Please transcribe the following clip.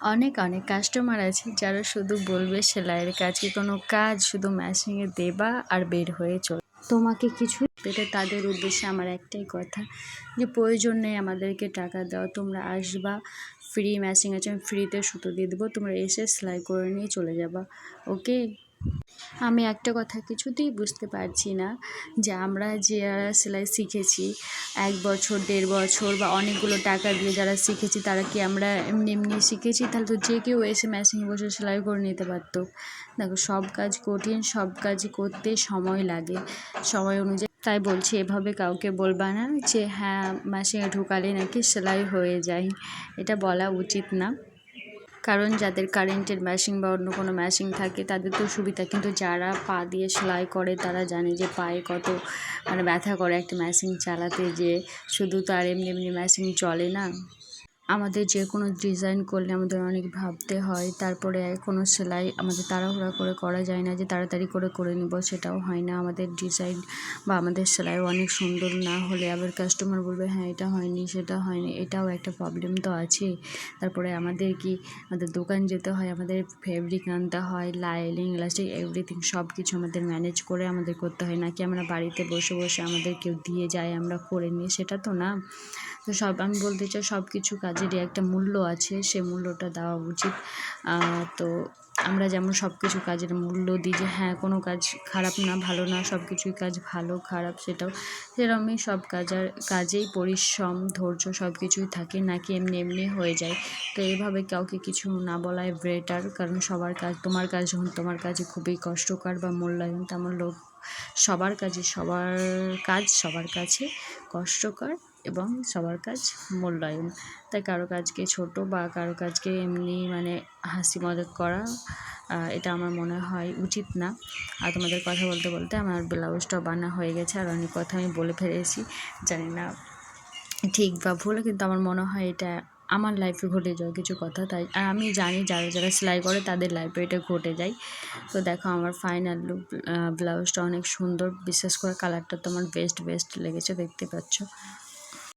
অনেক অনেক কাস্টমার আছে যারা শুধু বলবে সেলাইয়ের কাজ, কি কোনো কাজ, শুধু মেশিনে দেবা আর বের হয়ে চল, তোমাকে কিছু এটা তাদের উদ্দেশ্যে আমার একটাই কথা যে প্রয়োজন নেই আমাদেরকে টাকা দাও, তোমরা আসবা, ফ্রি মেশিন আছে, আমি ফ্রিতে সুতো দিয়ে দেবো, তোমরা এসে সেলাই করে নিয়ে চলে যাবা। ওকে, আমি একটা কথা কিছুতেই বুঝতে পারছি না যে আমরা যারা সেলাই শিখেছি 1 বছর 1.5 বছর বা অনেকগুলো টাকা দিয়ে যারা শিখেছি, তারা কি আমরা এমনি এমনি শিখেছি? তাহলে তো যে কেউ এসে মেশিনে বসে সেলাই করে নিতে পারতো। দেখো, সব কাজ কঠিন, সব কাজ করতে সময় লাগে, সময় অনুযায়ী। তাই বলছি, এভাবে কাউকে বলবা না যে হ্যাঁ মেশিনে ঢুকালে নাকি সেলাই হয়ে যায়, এটা বলা উচিত না। কারণ যাদের কারেন্টের মেশিন বা অন্য কোনো মেশিন থাকে তাদের তো সুবিধা, কিন্তু যারা পা দিয়ে সেলাই করে তারা জানে যে পায়ে কত ব্যথা করে একটা মেশিন চালাতে, যে শুধু তো আর এমনি এমনি মেশিন চলে না। আমাদের যে কোনো ডিজাইন করলে আমাদের অনেক ভাবতে হয়, তারপরে কোনো সেলাই আমাদের তাড়াহুড়া করে করা যায় না যে তাড়াতাড়ি করে নিব, সেটাও হয় না। আমাদের ডিজাইন বা আমাদের সেলাই অনেক সুন্দর না হলে আবার কাস্টমার বলবে হ্যাঁ এটা হয়নি সেটা হয়নি, এটাও একটা প্রবলেম তো আছে। তারপরে আমাদের দোকান যেতে হয়, আমাদের ফেব্রিক আনতে হয়, লাইনিং ইলাস্টিক এভরিথিং সব কিছু আমাদের ম্যানেজ করে আমাদের করতে হয়, নাকি আমরা বাড়িতে বসে বসে আমাদের কেউ দিয়ে যায় আমরা করে নিই, সেটা তো না। তো আমি বলতে চাই সব কিছু কাজেরই একটা মূল্য আছে, সে মূল্যটা দেওয়া উচিত। তো আমরা যেমন সব কিছু কাজের মূল্য দিই যে হ্যাঁ কোনো কাজ খারাপ না, ভালো না, সব কিছুই কাজ ভালো খারাপ সেটাও, সেরকমই সব কাজেই পরিশ্রম ধৈর্য সব কিছুই থাকে, নাকি এমনি এমনি হয়ে যায়। তো এইভাবে কাউকে কিছু না বলাই বেটার, কারণ সবার কাজ, তোমার কাজ যখন তোমার কাছে খুবই কষ্টকর বা মূল্যায়ন, তেমন সবার কাছে কষ্টকর এবং সবার কাজ মূল্যায়ন। তাই কারো কাজকে ছোট বা কারো কাজকে এমনি হাসি মজাক করা, এটা আমার মনে হয় উচিত না। আর তোমাদের কথা বলতে বলতে আমার ব্লাউজটাও বানা হয়ে গেছে, আর অনেক কথা আমি বলে ফেলেছি, জানি না ঠিক বা ভুল, কিন্তু আমার মনে হয় এটা আমার লাইফে ঘটে যাওয়া কিছু কথা। তাই আর আমি জানি যারা যারা সেলাই করে তাদের লাইফে এটা ঘটে যায়। তো দেখো আমার ফাইনাল লুক, ব্লাউজটা অনেক সুন্দর, বিশেষ করে কালারটা তো আমার বেস্ট লেগেছে, দেখতে পাচ্ছ।